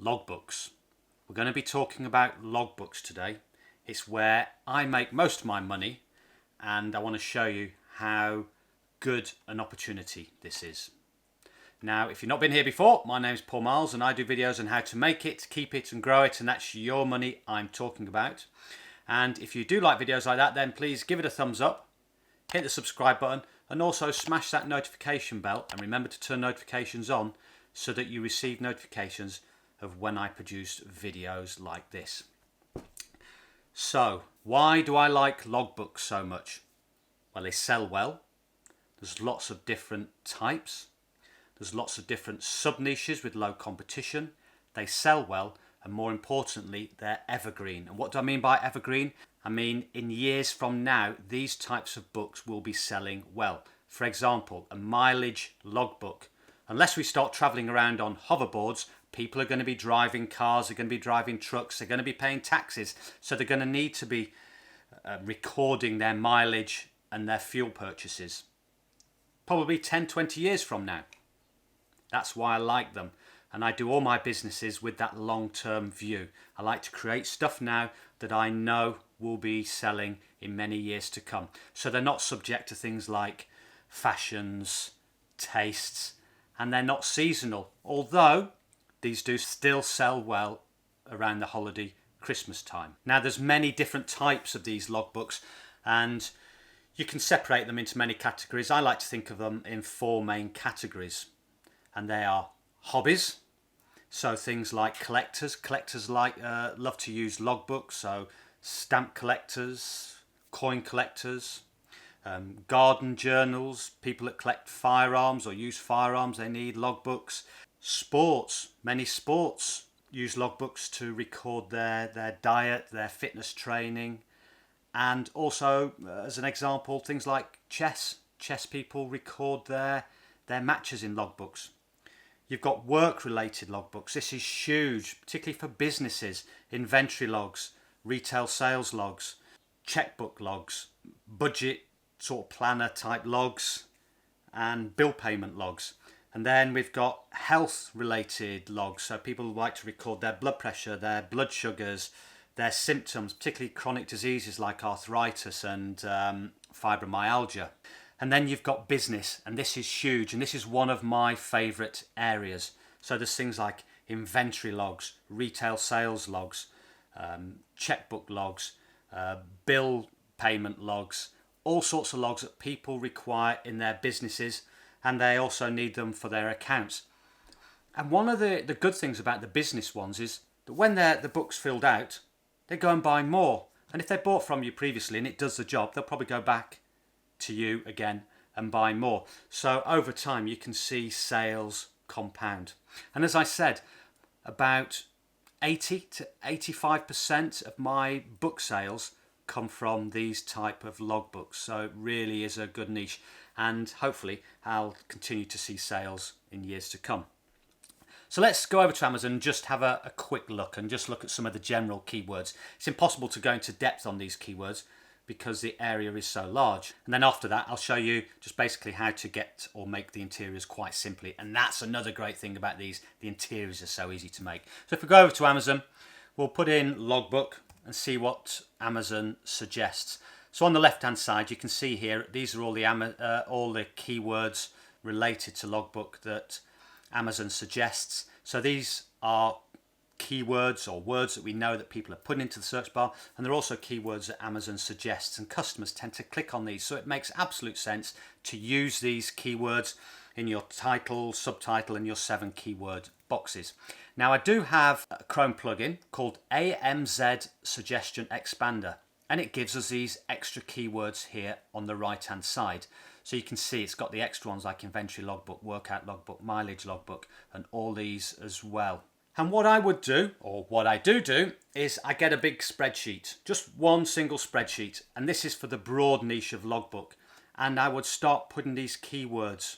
logbooks. We're going to be talking about logbooks today. It's where I make most of my money, and I want to show you how good an opportunity this is. Now, if you've not been here before, my name is Paul Marles and I do videos on how to make it, keep it and grow it, and that's your money I'm talking about. And if you do like videos like that, then please give it a thumbs up, hit the subscribe button, and also smash that notification bell, and remember to turn notifications on so that you receive notifications of when I produce videos like this. So, why do I like logbooks so much? Well, they sell well. There's lots of different types. There's lots of different sub-niches with low competition. They sell well, and more importantly, they're evergreen. And what do I mean by evergreen? I mean, in years from now, these types of books will be selling well. For example, a mileage logbook. Unless we start traveling around on hoverboards, people are going to be driving cars, they're going to be driving trucks, they're going to be paying taxes. So they're going to need to be recording their mileage and their fuel purchases. Probably 10, 20 years from now. That's why I like them. And I do all my businesses with that long-term view. I like to create stuff now that I know will be selling in many years to come. So they're not subject to things like fashions, tastes, and they're not seasonal. Although these do still sell well around the holiday Christmas time. Now there's many different types of these logbooks, and you can separate them into many categories. I like to think of them in four main categories. And they are hobbies, so things like collectors love to use logbooks, so stamp collectors, coin collectors, garden journals, people that collect firearms or use firearms, they need logbooks. Sports, many sports use logbooks to record their diet, their fitness training, and also, as an example, things like chess people record their matches in logbooks. You've got work-related logbooks. This is huge, particularly for businesses. Inventory logs, retail sales logs, checkbook logs, budget sort of planner type logs, and bill payment logs. And then we've got health-related logs. So people like to record their blood pressure, their blood sugars, their symptoms, particularly chronic diseases like arthritis and fibromyalgia. And then you've got business, and this is huge, and this is one of my favourite areas. So there's things like inventory logs, retail sales logs, checkbook logs, bill payment logs, all sorts of logs that people require in their businesses, and they also need them for their accounts. And one of the good things about the business ones is that when the book's filled out, they go and buy more. And if they bought from you previously and it does the job, they'll probably go back to you again and buy more. So over time you can see sales compound. And as I said, about 80 to 85% of my book sales come from these type of logbooks. So it really is a good niche, and hopefully I'll continue to see sales in years to come. So let's go over to Amazon and just have a quick look and just look at some of the general keywords. It's impossible to go into depth on these keywords because the area is so large. And then after that, I'll show you just basically how to get or make the interiors quite simply. And that's another great thing about these. The interiors are so easy to make. So if we go over to Amazon, we'll put in logbook and see what Amazon suggests. So on the left-hand side, you can see here, these are all the keywords related to logbook that Amazon suggests. So these are keywords or words that we know that people are putting into the search bar, and they're also keywords that Amazon suggests, and customers tend to click on these. So it makes absolute sense to use these keywords in your title, subtitle, and your 7 keyword boxes. Now I do have a Chrome plugin called AMZ Suggestion Expander, and it gives us these extra keywords here on the right hand side. So you can see it's got the extra ones like inventory logbook, workout logbook, mileage logbook, and all these as well. And what I would do, or what I do, is I get a big spreadsheet, just one single spreadsheet, and this is for the broad niche of logbook. And I would start putting these keywords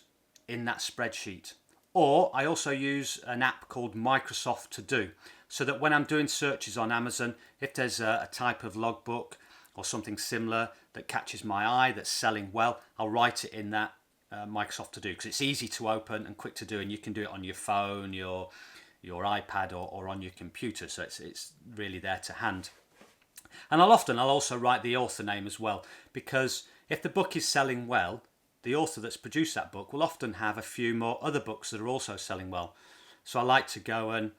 in that spreadsheet. Or I also use an app called Microsoft To Do, so that when I'm doing searches on Amazon, if there's a type of logbook or something similar that catches my eye, that's selling well, I'll write it in that Microsoft To Do, because it's easy to open and quick to do, and you can do it on your phone, your your iPad or on your computer, so it's really there to hand. And I'll also write the author name as well, because if the book is selling well, the author that's produced that book will often have a few more other books that are also selling well. So I like to go and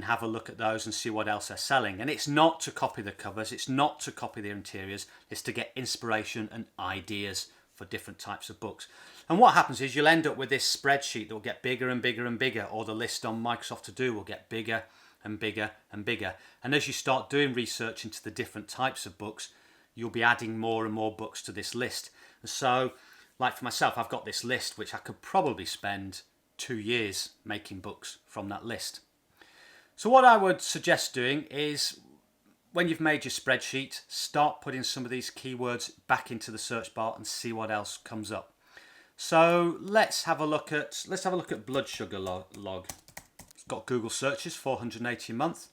have a look at those and see what else they're selling. And it's not to copy the covers, it's not to copy the interiors, it's to get inspiration and ideas for different types of books. And what happens is you'll end up with this spreadsheet that will get bigger and bigger and bigger, or the list on Microsoft To Do will get bigger and bigger and bigger. And as you start doing research into the different types of books, you'll be adding more and more books to this list. And so, like for myself, I've got this list which I could probably spend 2 years making books from that list. So what I would suggest doing is, when you've made your spreadsheet, start putting some of these keywords back into the search bar and see what else comes up. So let's have a look at blood sugar log. It's got Google searches, 480 a month,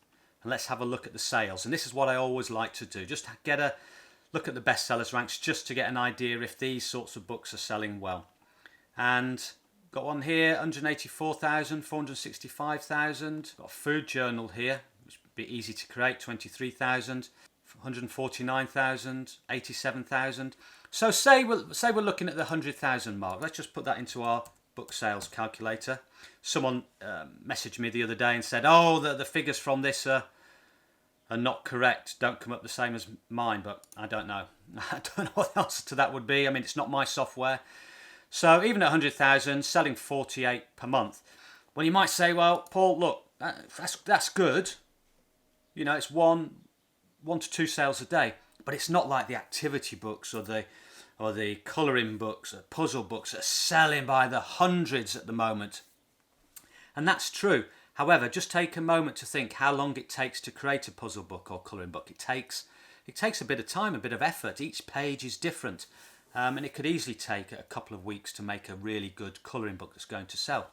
and let's have a look at the sales. And this is what I always like to do, just get a look at the bestsellers ranks, just to get an idea if these sorts of books are selling well. And got one here, 184,000, 465,000. Got a food journal here, which would be easy to create, 23,000, 149,000, 87,000. So say we're looking at the 100,000 mark. Let's just put that into our book sales calculator. Someone messaged me the other day and said, "Oh, the figures from this are not correct, don't come up the same as mine," but I don't know. I don't know what the answer to that would be. I mean, it's not my software. So even at 100,000, selling 48 per month. Well, you might say, well, Paul, look, that's good. You know, it's one to two sales a day, but it's not like the activity books or the colouring books or puzzle books that are selling by the hundreds at the moment. And that's true. However, just take a moment to think how long it takes to create a puzzle book or colouring book. It takes a bit of time, a bit of effort. Each page is different. And it could easily take a couple of weeks to make a really good colouring book that's going to sell.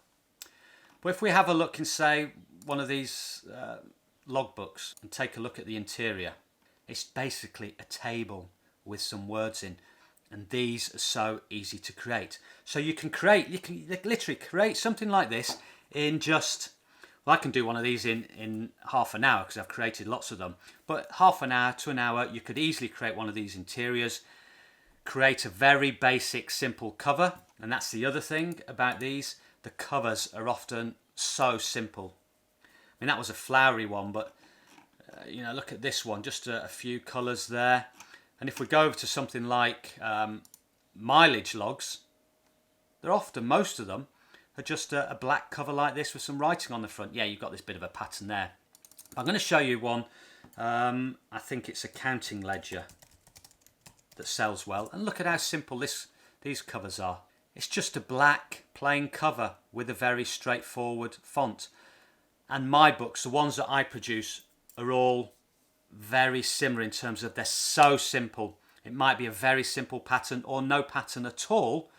But if we have a look in, say, one of these log books and take a look at the interior, it's basically a table with some words in. And these are so easy to create. So you can literally create something like this in just, well, I can do one of these in half an hour because I've created lots of them. But half an hour to an hour, you could easily create one of these interiors. Create a very basic, simple cover, and that's the other thing about these. The covers are often so simple. I mean, that was a flowery one, but look at this one, just a few colours there. And if we go over to something like mileage logs, most of them are just a black cover like this with some writing on the front. Yeah, you've got this bit of a pattern there. I'm going to show you one. I think it's a counting ledger that sells well, and look at how simple these covers are. It's just a black plain cover with a very straightforward font. And my books, the ones that I produce, are all very similar in terms of they're so simple. It might be a very simple pattern or no pattern at all,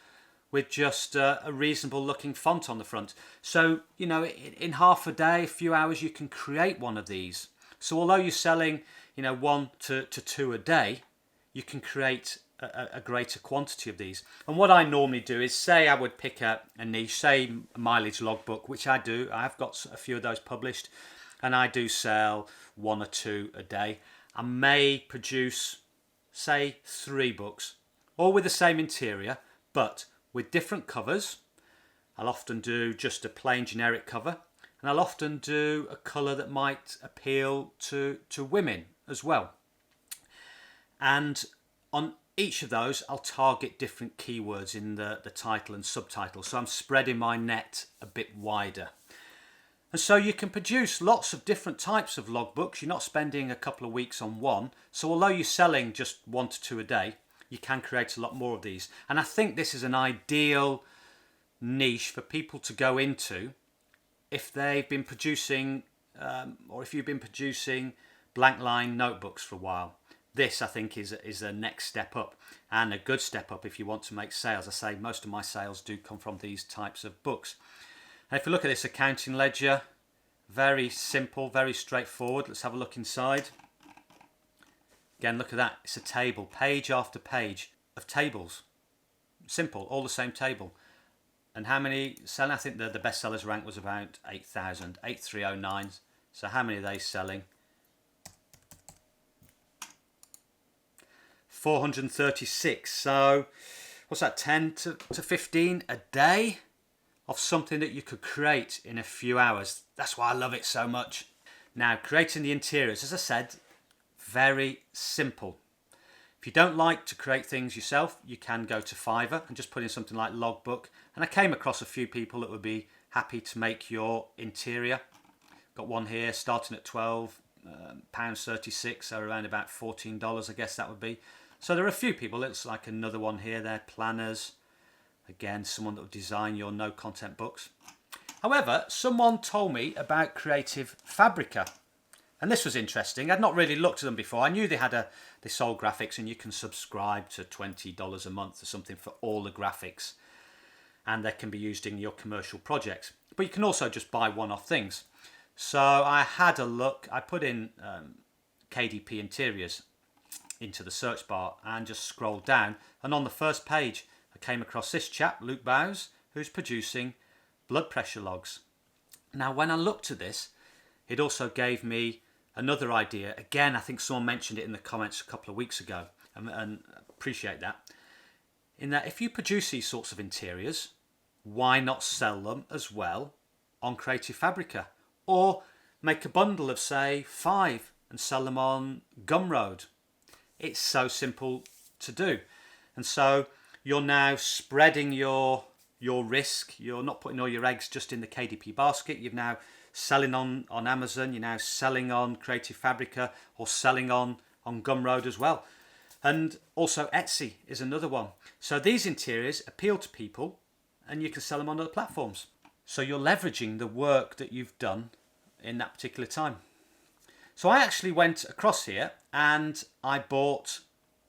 with just a reasonable looking font on the front. So, in half a day, a few hours, you can create one of these. So although you're selling, 1 to 2 a day, you can create a greater quantity of these. And what I normally do is, say I would pick a niche, say a mileage logbook, which I do. I've got a few of those published, and I do sell 1 or 2 a day. I may produce, say, 3 books, all with the same interior, but with different covers. I'll often do just a plain generic cover, and I'll often do a colour that might appeal to women as well. And on each of those, I'll target different keywords in the title and subtitle. So I'm spreading my net a bit wider. And so you can produce lots of different types of logbooks. You're not spending a couple of weeks on one. So although you're selling just 1 to 2 a day, you can create a lot more of these. And I think this is an ideal niche for people to go into if they've been producing, or if you've been producing blank line notebooks for a while. This, I think, is a next step up, and a good step up if you want to make sales. I say most of my sales do come from these types of books. And if you look at this accounting ledger, very simple, very straightforward. Let's have a look inside. Again, look at that. It's a table, page after page of tables. Simple, all the same table. And how many selling? I think the best sellers rank was about 8,000, 8,309. So how many are they selling? 436. So what's that, 10 to 15 a day of something that you could create in a few hours. That's why I love it so much. Now, creating the interiors, as I said, very simple. If you don't like to create things yourself, you can go to Fiverr and just put in something like logbook. And I came across a few people that would be happy to make your interior. Got one here starting at £12.36, so around about $14, I guess that would be. So there are a few people. It's like another one here. They're planners. Again, someone that will design your no content books. However, someone told me about Creative Fabrica. And this was interesting. I'd not really looked at them before. I knew they sold graphics, and you can subscribe to $20 a month or something for all the graphics. And they can be used in your commercial projects. But you can also just buy one-off things. So I had a look. I put in KDP interiors into the search bar and just scrolled down. And on the first page, I came across this chap, Luke Bowes, who's producing blood pressure logs. Now, when I looked at this, it also gave me another idea. Again, I think someone mentioned it in the comments a couple of weeks ago, and appreciate that. In that, if you produce these sorts of interiors, why not sell them as well on Creative Fabrica? Or make a bundle of, say, 5 and sell them on Gumroad. It's so simple to do. And so you're now spreading your risk. You're not putting all your eggs just in the KDP basket. You're now selling on Amazon. You're now selling on Creative Fabrica, or selling on Gumroad as well. And also Etsy is another one. So these interiors appeal to people, and you can sell them on other platforms. So you're leveraging the work that you've done in that particular time. So I actually went across here and I bought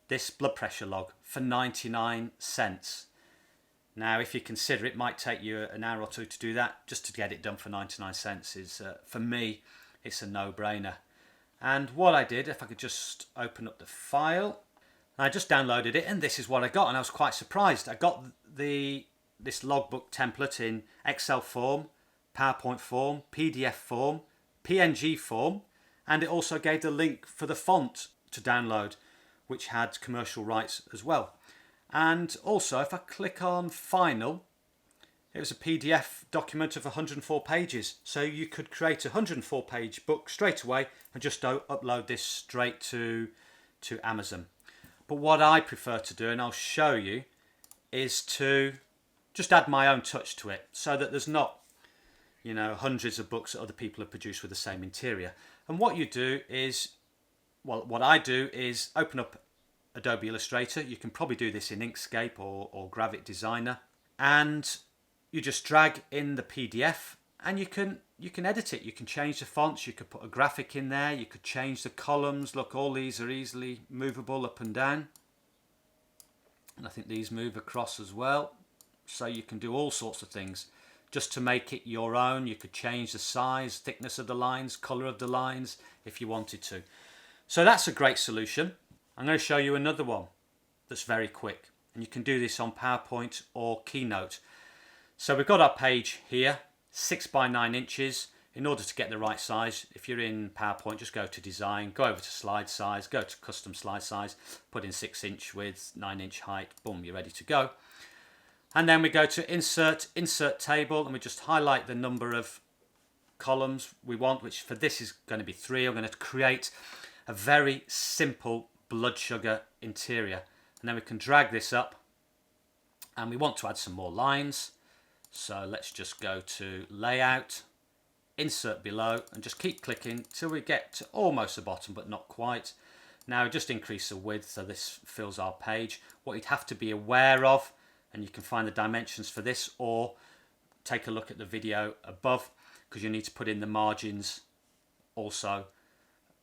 this blood pressure log for 99 cents. Now, if you consider it might take you an hour or two to do that, just to get it done for 99 cents is, for me, it's a no-brainer. And what I did, if I could just open up the file, I just downloaded it, and this is what I got, and I was quite surprised. I got this logbook template in Excel form, PowerPoint form, PDF form, PNG form, and it also gave the link for the font to download, which had commercial rights as well. And also, if I click on Final, it was a PDF document of 104 pages. So you could create a 104-page book straight away and just upload this straight to Amazon. But what I prefer to do, and I'll show you, is to just add my own touch to it, so that there's not, hundreds of books that other people have produced with the same interior. And what you do is, what I do is open up Adobe Illustrator. You can probably do this in Inkscape or Gravit Designer, and you just drag in the PDF, and you can edit it. You can change the fonts, you could put a graphic in there, you could change the columns. Look, all these are easily movable up and down, and I think these move across as well. So you can do all sorts of things just to make it your own. You could change the size, thickness of the lines, colour of the lines if you wanted to. So that's a great solution. I'm going to show you another one that's very quick, and you can do this on PowerPoint or Keynote. So we've got our page here, 6 by 9 inches. In order to get the right size, if you're in PowerPoint, just go to Design, go over to Slide Size, go to Custom Slide Size, put in 6-inch width, 9-inch height, boom, you're ready to go. And then we go to Insert Table, and we just highlight the number of columns we want, which for this is going to be 3. I'm going to create a very simple blood sugar interior. And then we can drag this up, and we want to add some more lines. So let's just go to Layout, Insert Below, and just keep clicking till we get to almost the bottom, but not quite. Now just increase the width so this fills our page. What you'd have to be aware of, and you can find the dimensions for this, or take a look at the video above, because you need to put in the margins also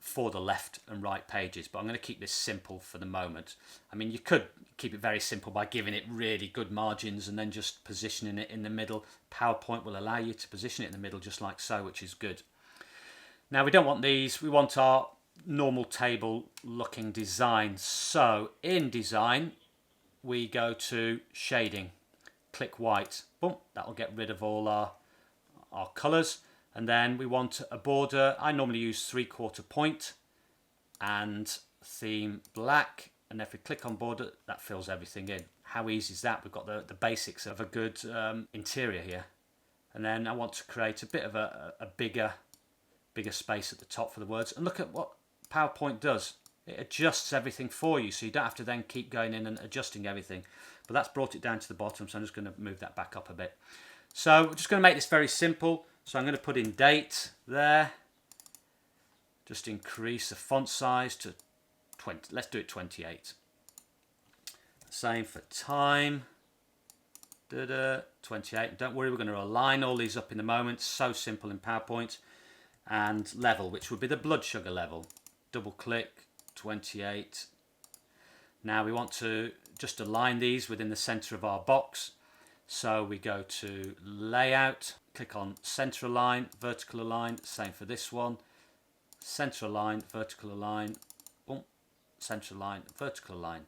for the left and right pages. But I'm going to keep this simple for the moment. I mean, you could keep it very simple by giving it really good margins and then just positioning it in the middle. PowerPoint will allow you to position it in the middle just like so, which is good. Now we don't want these, we want our normal table looking design. So in Design, we go to Shading, click white. Boom, that'll get rid of all our colours. And then we want a border. I normally use 3/4 point and theme black. And if we click on border, that fills everything in. How easy is that? We've got the basics of a good interior here. And then I want to create a bit of a bigger space at the top for the words. And look at what PowerPoint does. It adjusts everything for you, so you don't have to then keep going in and adjusting everything. But that's brought it down to the bottom, so I'm just going to move that back up a bit. So we're just going to make this very simple. So I'm going to put in date there. Just increase the font size to 20. Let's do it 28. Same for time. 28. Don't worry, we're going to align all these up in a moment. So simple in PowerPoint. And level, which would be the blood sugar level. Double click, 28. Now we want to just align these within the center of our box. So we go to layout, click on center align, vertical align. Same for this one. Center align, vertical align. Boom. Center align, vertical align.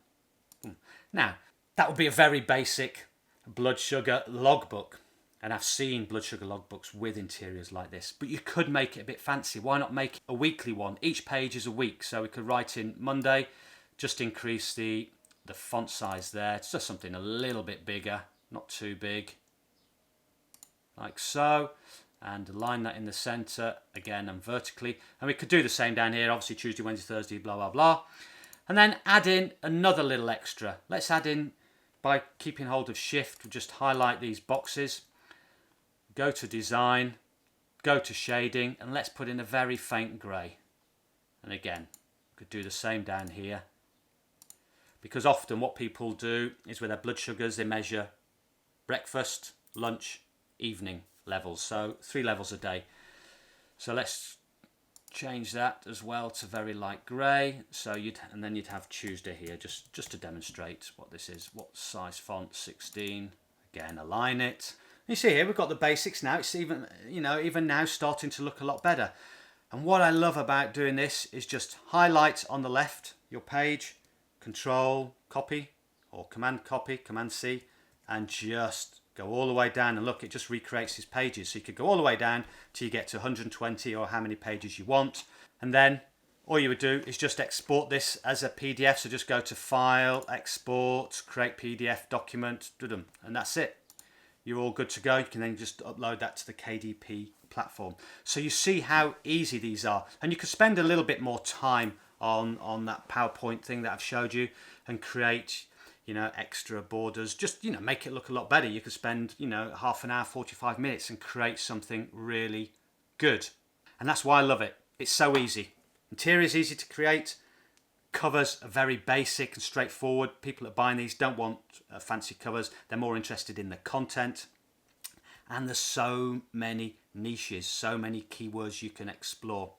Boom. Now that would be a very basic blood sugar logbook, and I've seen blood sugar logbooks with interiors like this, but you could make it a bit fancy. Why not make a weekly one? Each page is a week, so we could write in Monday, just increase the font size there. It's just something a little bit bigger, not too big, like so, and align that in the center again and vertically. And we could do the same down here, obviously Tuesday, Wednesday, Thursday, blah blah blah, and then add in another little extra. Let's add in, by keeping hold of shift, we'll just highlight these boxes, go to design, go to shading, and let's put in a very faint grey. And again, we could do the same down here, because often what people do is with their blood sugars, they measure breakfast, lunch, evening levels, so 3 levels a day. So let's change that as well to very light grey. So and then you'd have Tuesday here, just to demonstrate what this is. What size font? 16. Again, align it. You see here we've got the basics now. It's even now starting to look a lot better. And what I love about doing this is just highlight on the left your page, Control copy or Command copy, Command C, and just go all the way down, and look, it just recreates these pages. So you could go all the way down till you get to 120 or how many pages you want, and then all you would do is just export this as a PDF. So just go to File, Export, Create PDF Document, and that's it. You're all good to go. You can then just upload that to the KDP platform. So you see how easy these are, and you could spend a little bit more time on that PowerPoint thing that I've showed you and create extra borders, just make it look a lot better. You could spend half an hour, 45 minutes and create something really good. And that's why I love it. It's so easy. Interior is easy to create. Covers are very basic and straightforward. People that are buying these don't want fancy covers. They're more interested in the content. And there's so many niches, so many keywords you can explore.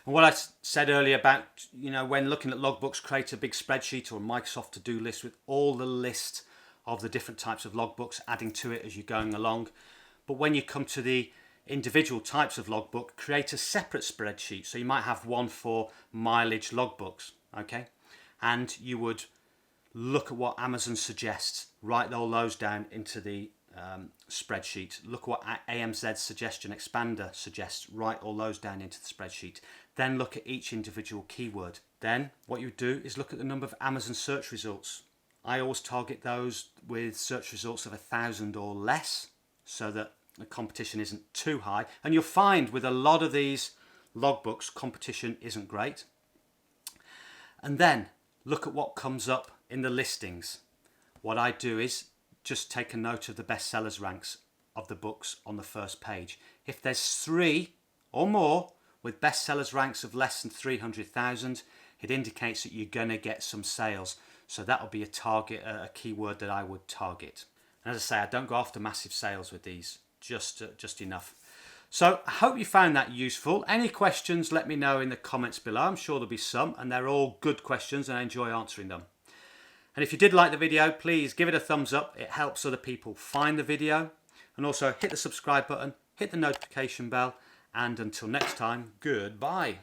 And what I said earlier about, when looking at logbooks, create a big spreadsheet or a Microsoft to-do list with all the list of the different types of logbooks, adding to it as you're going along. But when you come to the individual types of logbook, create a separate spreadsheet. So you might have one for mileage logbooks, okay? And you would look at what Amazon suggests, write all those down into the spreadsheet. Look what AMZ Suggestion Expander suggests, write all those down into the spreadsheet. Then look at each individual keyword. Then what you do is look at the number of Amazon search results. I always target those with search results of 1,000 or less, so that the competition isn't too high. And you'll find with a lot of these logbooks, competition isn't great. And then look at what comes up in the listings. What I do is just take a note of the bestsellers ranks of the books on the first page. If there's 3 or more with bestsellers ranks of less than 300,000, it indicates that you're going to get some sales. So that'll be a keyword that I would target. And as I say, I don't go after massive sales with these, just enough. So I hope you found that useful. Any questions, let me know in the comments below. I'm sure there'll be some, and they're all good questions and I enjoy answering them. And if you did like the video, please give it a thumbs up. It helps other people find the video. And also hit the subscribe button, hit the notification bell, and until next time, goodbye.